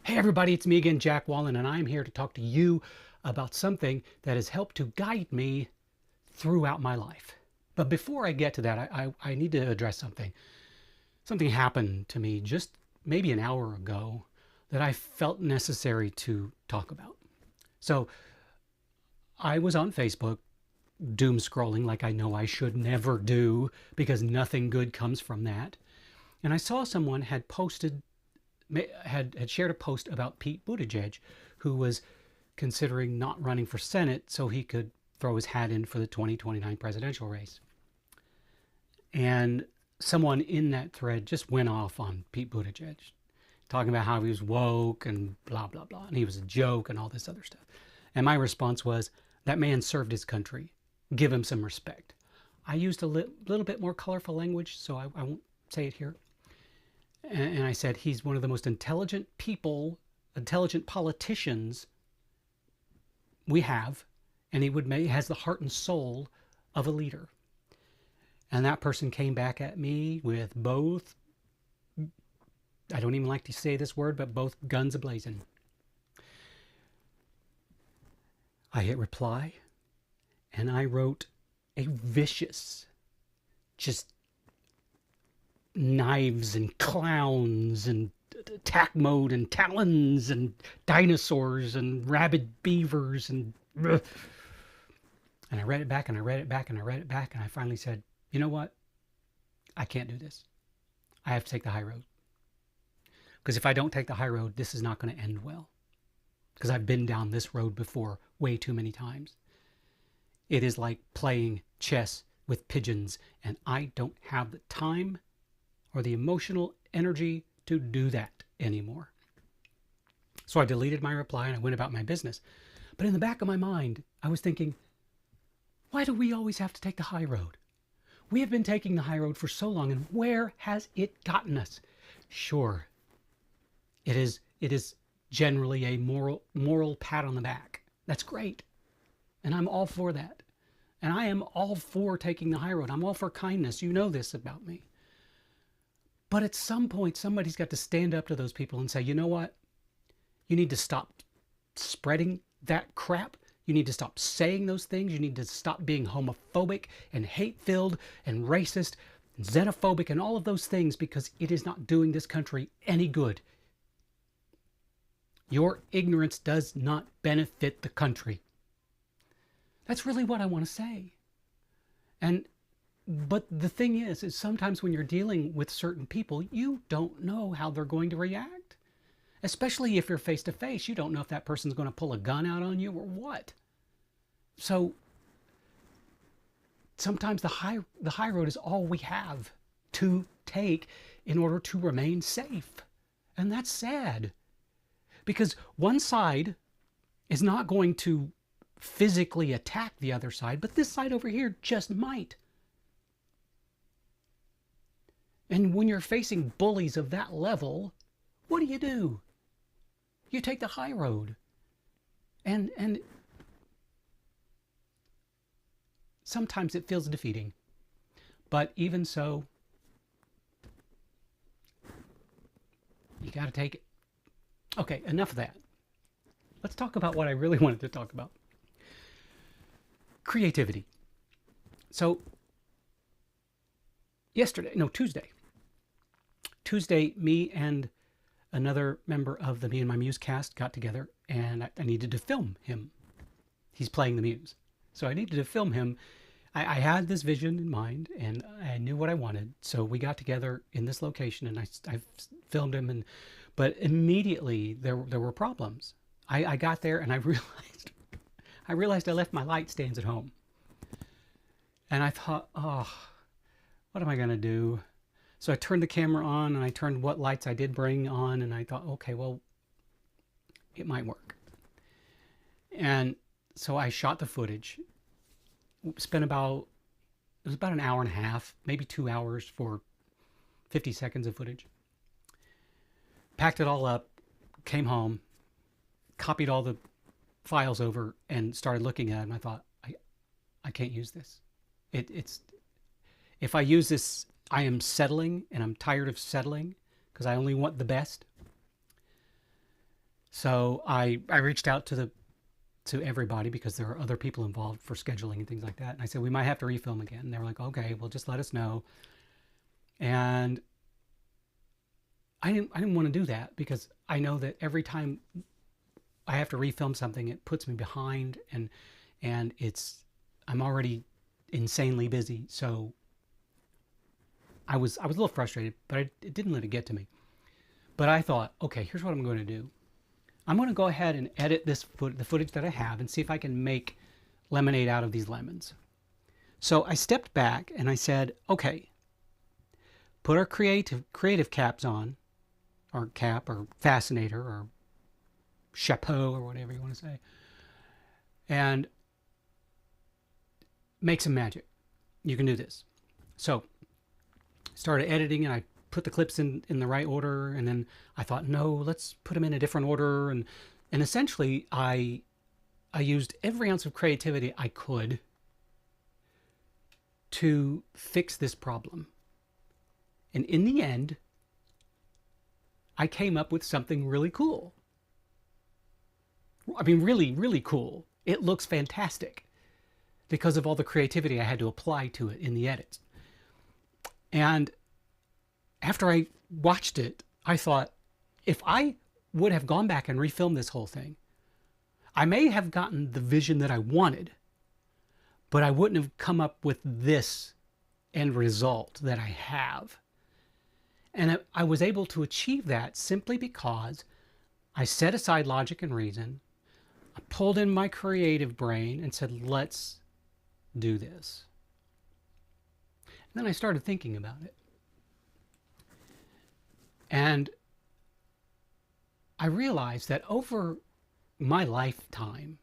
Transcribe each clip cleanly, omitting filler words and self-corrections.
Hey everybody, it's me again, Jack Wallen, and I'm here to talk to you about something that has helped to guide me throughout my life. But before I get to that, I need to address something. Something happened to me just maybe an hour ago that I felt necessary to talk about. So I was on Facebook doom scrolling like I know I should never do because nothing good comes from that. And I saw someone had posted had shared a post about Pete Buttigieg, who was considering not running for Senate so he could throw his hat in for the 2029 presidential race. And someone in that thread just went off on Pete Buttigieg, talking about how he was woke and blah, blah, blah, and he was a joke and all this other stuff. And my response was, that man served his country. Give him some respect. I used a little bit more colorful language, so I won't say it here. And I said, he's one of the most intelligent people, intelligent politicians we have, and he has the heart and soul of a leader. And that person came back at me with both, I don't even like to say this word, but both guns ablazing. I hit reply, and I wrote a vicious, just knives and clowns and attack mode and talons and dinosaurs and rabid beavers and I read it back and I read it back and I read it back and I finally said, you know what? I can't do this. I have to take the high road. Because if I don't take the high road, this is not going to end well. Because I've been down this road before way too many times. It is like playing chess with pigeons, and I don't have the time or the emotional energy to do that anymore. So I deleted my reply and I went about my business. But in the back of my mind, I was thinking, why do we always have to take the high road? We have been taking the high road for so long, and where has it gotten us? Sure, it is generally a moral pat on the back. That's great. And I'm all for that. And I am all for taking the high road. I'm all for kindness. You know this about me. But at some point, somebody's got to stand up to those people and say, you know what? You need to stop spreading that crap. You need to stop saying those things. You need to stop being homophobic and hate-filled and racist and xenophobic and all of those things, because it is not doing this country any good. Your ignorance does not benefit the country. That's really what I want to say. But the thing is sometimes when you're dealing with certain people, you don't know how they're going to react. Especially if you're face to face, you don't know if that person's going to pull a gun out on you or what. So sometimes the high road is all we have to take in order to remain safe. And that's sad. Because one side is not going to physically attack the other side, but this side over here just might. And when you're facing bullies of that level, what do? You take the high road. And sometimes it feels defeating. But even so, you got to take it. Okay, enough of that. Let's talk about what I really wanted to talk about. Creativity. So Tuesday, me and another member of the Me and My Muse cast got together, and I needed to film him. He's playing the Muse. So I needed to film him. I had this vision in mind, and I knew what I wanted. So we got together in this location, and I filmed him. But immediately there were problems. I got there, and I realized I left my light stands at home. And I thought, oh, what am I going to do? So I turned the camera on, and I turned what lights I did bring on, and I thought, okay, well, it might work. And so I shot the footage. It was about an hour and a half, maybe 2 hours for 50 seconds of footage. Packed it all up, came home, copied all the files over, and started looking at it. And I thought, I can't use this. If I use this, I am settling, and I'm tired of settling because I only want the best. So I reached out to everybody because there are other people involved for scheduling and things like that. And I said, we might have to refilm again. And they were like, okay, well, just let us know. And I didn't want to do that because I know that every time I have to refilm something, it puts me behind, and I'm already insanely busy. So I was a little frustrated, but it didn't let it get to me. But I thought, okay, here's what I'm going to do. I'm going to go ahead and edit the footage that I have and see if I can make lemonade out of these lemons. So I stepped back and I said, okay, put our creative caps on, or cap, or fascinator, or chapeau, or whatever you want to say, and make some magic. You can do this. So started editing, and I put the clips in the right order, and then I thought, no, let's put them in a different order, and essentially I used every ounce of creativity I could to fix this problem. And in the end, I came up with something really cool. I mean, really, really cool. It looks fantastic because of all the creativity I had to apply to it in the edits. And after I watched it, I thought, if I would have gone back and refilmed this whole thing, I may have gotten the vision that I wanted, but I wouldn't have come up with this end result that I have. And I was able to achieve that simply because I set aside logic and reason. I pulled in my creative brain and said, let's do this. And then I started thinking about it. And I realized that over my lifetime,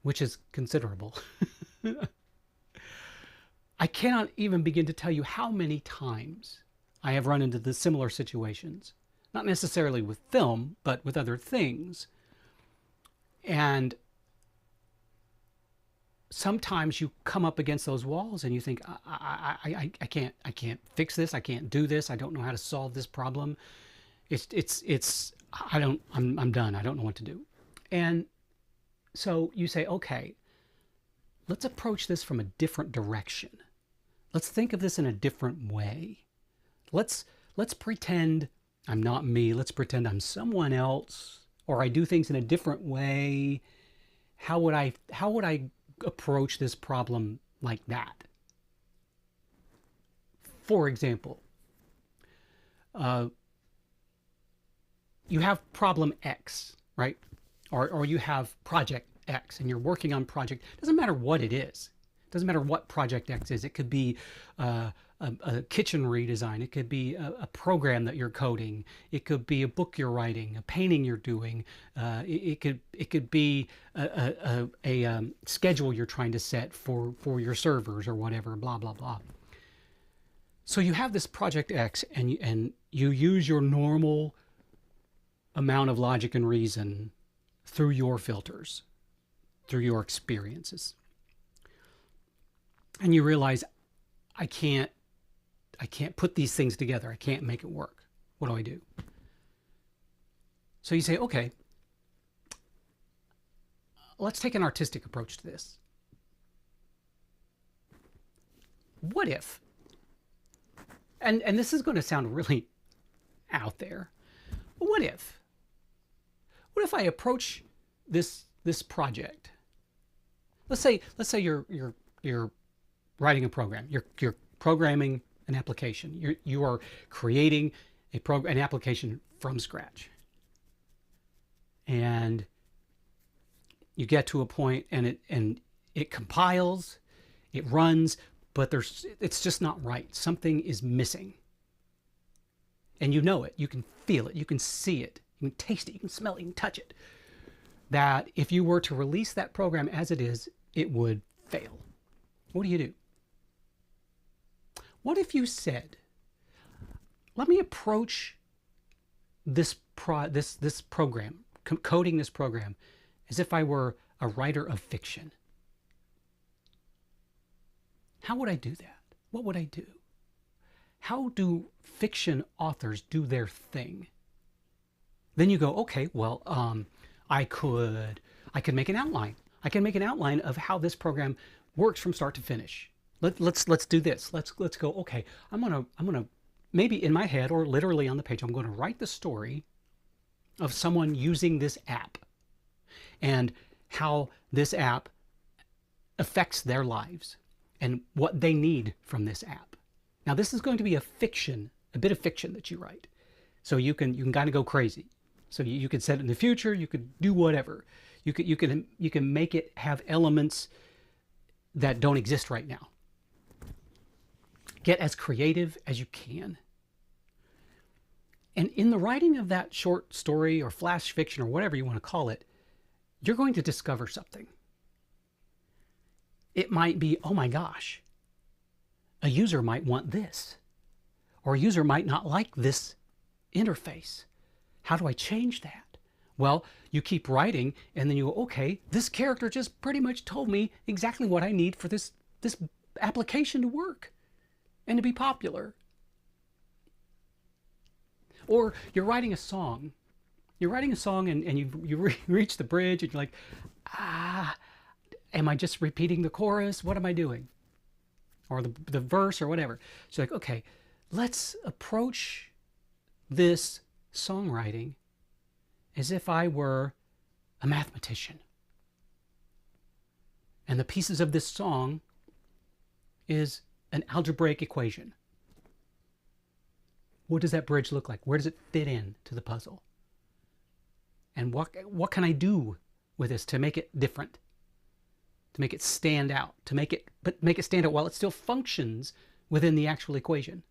which is considerable, I cannot even begin to tell you how many times I have run into the similar situations. Not necessarily with film, but with other things. And sometimes you come up against those walls and you think, I can't fix this. I can't do this. I don't know how to solve this problem. I'm done. I don't know what to do. And so you say, okay, let's approach this from a different direction. Let's think of this in a different way. Let's pretend I'm not me. Let's pretend I'm someone else, or I do things in a different way. How would I approach this problem like that? For example, you have problem X, right? Or you have project X, and you're working on project. Doesn't matter what it is. Doesn't matter what project X is. It could be a kitchen redesign. It could be a program that you're coding. It could be a book you're writing, a painting you're doing. It could be a schedule you're trying to set for your servers or whatever. Blah blah blah. So you have this project X, and you use your normal amount of logic and reason through your filters, through your experiences. And you realize, I can't put these things together. I can't make it work. What do I do? So you say, okay, let's take an artistic approach to this. What if, and this is going to sound really out there, but what if I approach this project? Let's say you're writing a program. You're programming an application. You are creating an application from scratch. And you get to a point, and it compiles, it runs, but it's just not right. Something is missing. And you know it. You can feel it. You can see it. You can taste it. You can smell it. You can touch it. That if you were to release that program as it is, it would fail. What do you do? What if you said, let me approach this program, coding this program, as if I were a writer of fiction? How would I do that? What would I do? How do fiction authors do their thing? Then you go, okay, well, I could I could make an outline. I can make an outline of how this program works from start to finish. Let's do this. Let's go. Okay, I'm gonna maybe in my head or literally on the page. I'm going to write the story of someone using this app and how this app affects their lives and what they need from this app. Now, this is going to be a bit of fiction that you write. So you can kind of go crazy. So you could set it in the future, you could do whatever. You can make it have elements that don't exist right now. Get as creative as you can. And in the writing of that short story or flash fiction or whatever you want to call it, you're going to discover something. It might be, oh my gosh, a user might want this, or a user might not like this interface. How do I change that? Well, you keep writing and then you go, okay, this character just pretty much told me exactly what I need for this application to work and to be popular. Or you're writing a song. You're writing a song and you reach the bridge and you're like, am I just repeating the chorus? What am I doing? Or the verse or whatever. So like, okay, let's approach this songwriting as if I were a mathematician. And the pieces of this song is an algebraic equation. What does that bridge look like? Where does it fit in to the puzzle? And what can I do with this to make it different? To make it stand out, make it stand out while it still functions within the actual equation.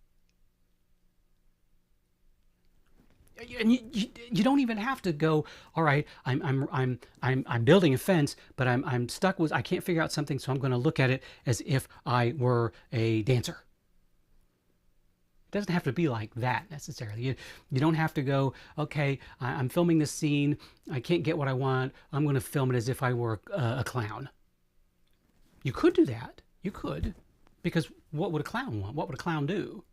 And you don't even have to go, all right, I'm building a fence, but I'm stuck with, I can't figure out something, so I'm going to look at it as if I were a dancer. It doesn't have to be like that necessarily. You don't have to go, okay, I'm filming this scene, I can't get what I want, I'm going to film it as if I were a clown. You could do that. You could. Because what would a clown want? What would a clown do?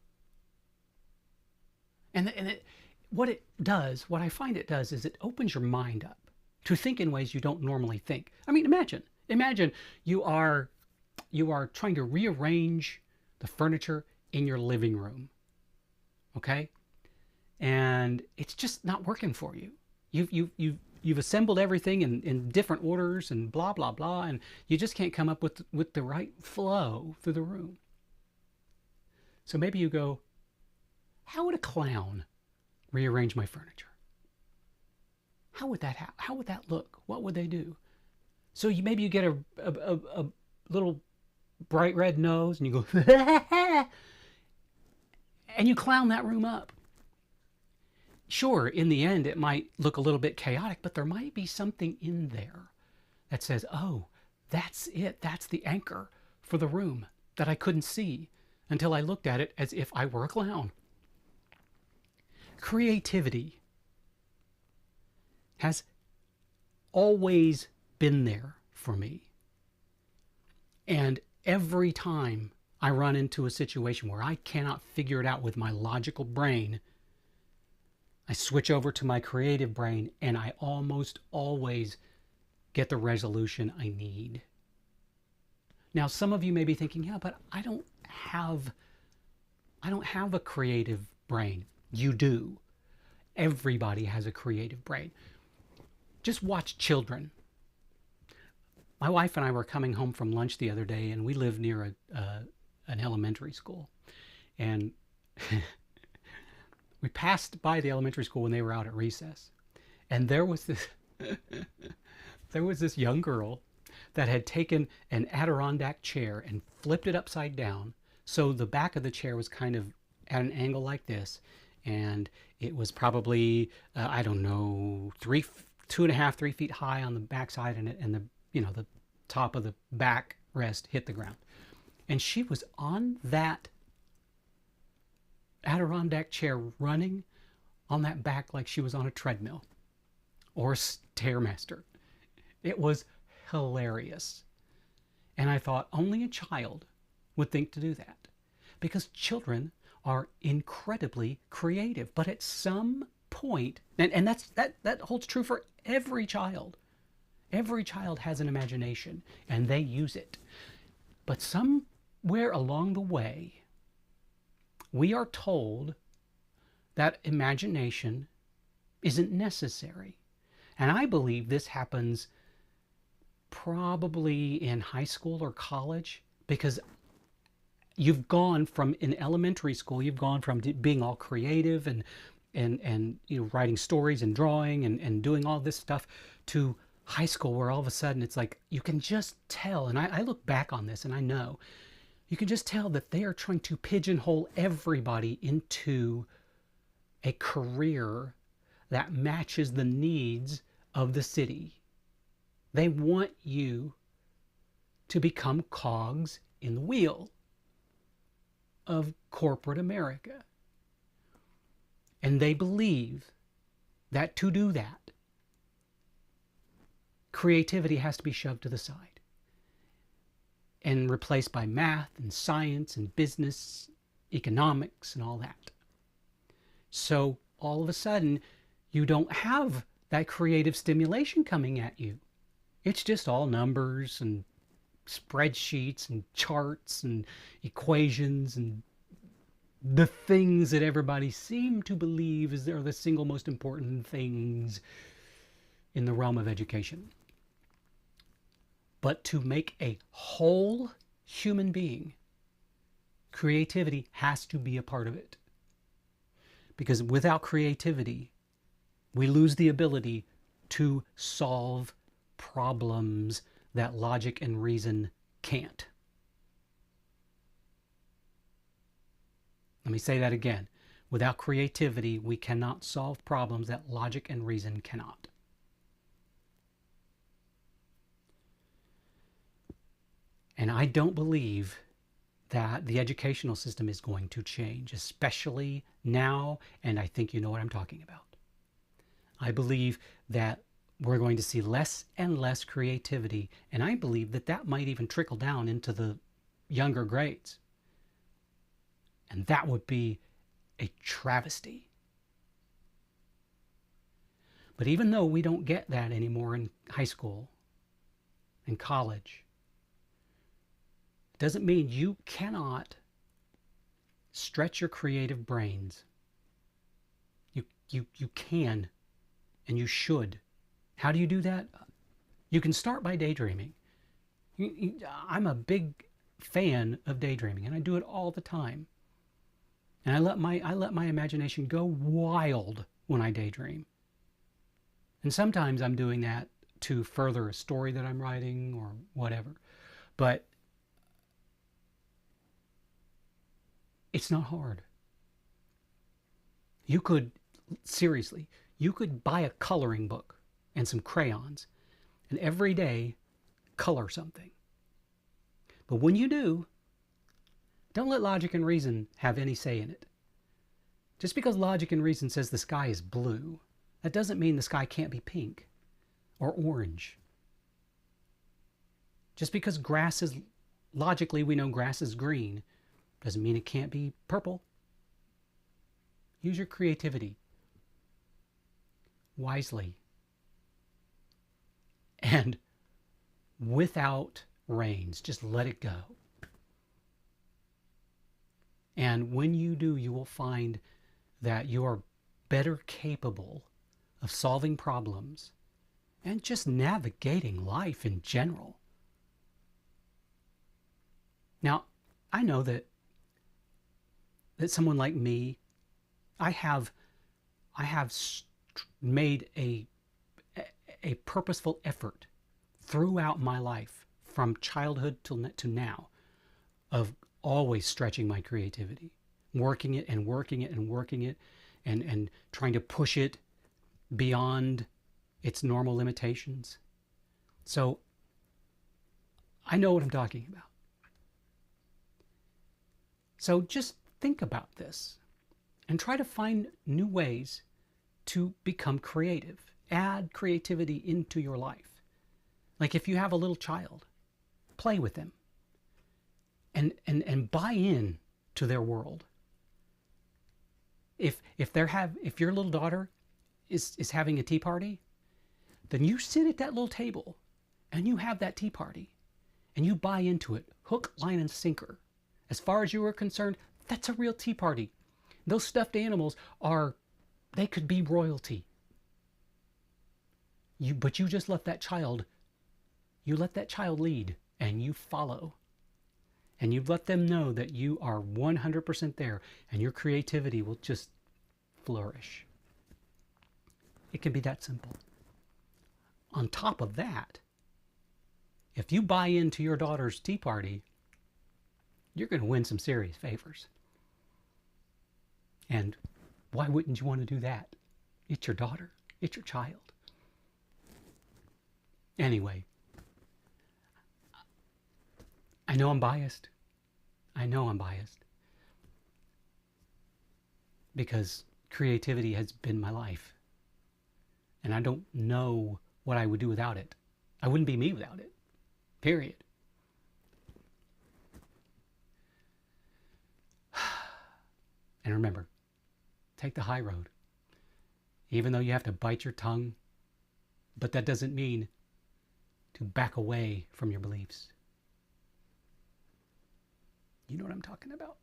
What I find it does is it opens your mind up to think in ways you don't normally think. I mean, imagine you are trying to rearrange the furniture in your living room. Okay? And it's just not working for you. You've assembled everything in different orders and blah, blah, blah, and you just can't come up with the right flow through the room. So maybe you go, how would a clown rearrange my furniture? How would that look? What would they do? So maybe you get a little bright red nose and you go, and you clown that room up. Sure, in the end, it might look a little bit chaotic, but there might be something in there that says, oh, that's it. That's the anchor for the room that I couldn't see until I looked at it as if I were a clown. Creativity has always been there for me. And every time I run into a situation where I cannot figure it out with my logical brain, I switch over to my creative brain and I almost always get the resolution I need. Now, some of you may be thinking, yeah, but I don't have a creative brain. You do. Everybody has a creative brain. Just watch children. My wife and I were coming home from lunch the other day, and we live near an elementary school. And we passed by the elementary school when they were out at recess. And there was this young girl that had taken an Adirondack chair and flipped it upside down. So the back of the chair was kind of at an angle like this. And it was probably, I don't know, 2.5, 3 feet high on the backside, and the top of the back rest hit the ground. And she was on that Adirondack chair running on that back like she was on a treadmill or a Stairmaster. It was hilarious. And I thought only a child would think to do that, because children are incredibly creative. But at some point, and that holds true for every child. Every child has an imagination and they use it. But somewhere along the way, we are told that imagination isn't necessary. And I believe this happens probably in high school or college, because you've gone from, in elementary school, you've gone from being all creative and writing stories and drawing and doing all this stuff, to high school, where all of a sudden it's like you can just tell, and I look back on this and I know you can just tell that they are trying to pigeonhole everybody into a career that matches the needs of the city. They want you to become cogs in the wheel of corporate America. And they believe that to do that, creativity has to be shoved to the side and replaced by math and science and business, economics, and all that. So all of a sudden, you don't have that creative stimulation coming at you. It's just all numbers and spreadsheets and charts and equations and the things that everybody seems to believe are the single most important things in the realm of education. But to make a whole human being, creativity has to be a part of it. Because without creativity, we lose the ability to solve problems that logic and reason can't. Let me say that again. Without creativity, we cannot solve problems that logic and reason cannot. And I don't believe that the educational system is going to change, especially now, and I think you know what I'm talking about. I believe that we're going to see less and less creativity, and I believe that that might even trickle down into the younger grades. And that would be a travesty. But even though we don't get that anymore in high school and college, it doesn't mean you cannot stretch your creative brains. You can, and you should. How do you do that? You can start by daydreaming. I'm a big fan of daydreaming, and I do it all the time. And I let my imagination go wild when I daydream. And sometimes I'm doing that to further a story that I'm writing or whatever. But it's not hard. You could, seriously, you could buy a coloring book and some crayons and every day color something. But when you do, don't let logic and reason have any say in it. Just because logic and reason says the sky is blue, that doesn't mean the sky can't be pink or orange. Just because grass is, logically we know grass is green, doesn't mean it can't be purple. Use your creativity wisely and without reins. Just let it go. And when you do, you will find that you are better capable of solving problems and just navigating life in general. Now, I know that someone like me, I have made a purposeful effort throughout my life, from childhood to now, of always stretching my creativity, working it and working it and working it, and trying to push it beyond its normal limitations. So I know what I'm talking about. So just think about this and try to find new ways to become creative. Add creativity into your life. Like if you have a little child, play with them and buy in to their world. If your little daughter is having a tea party, then you sit at that little table and you have that tea party and you buy into it, hook, line, and sinker. As far as you are concerned, that's a real tea party. Those stuffed animals they could be royalty. But you just let that child lead and you follow. And you let them know that you are 100% there and your creativity will just flourish. It can be that simple. On top of that, if you buy into your daughter's tea party, you're going to win some serious favors. And why wouldn't you want to do that? It's your daughter. It's your child. Anyway, I know I'm biased. Because creativity has been my life. And I don't know what I would do without it. I wouldn't be me without it. Period. And remember, take the high road. Even though you have to bite your tongue, but that doesn't mean to back away from your beliefs. You know what I'm talking about.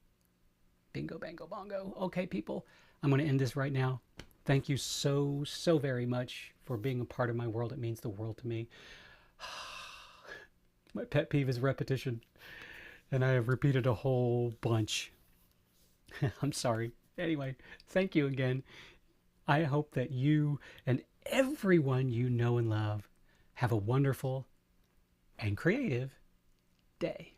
Bingo, bango, bongo. Okay, people, I'm going to end this right now. Thank you so very much for being a part of my world. It means the world to me. My pet peeve is repetition, and I have repeated a whole bunch. I'm sorry. Anyway, thank you again. I hope that you and everyone you know and love have a wonderful and creative day.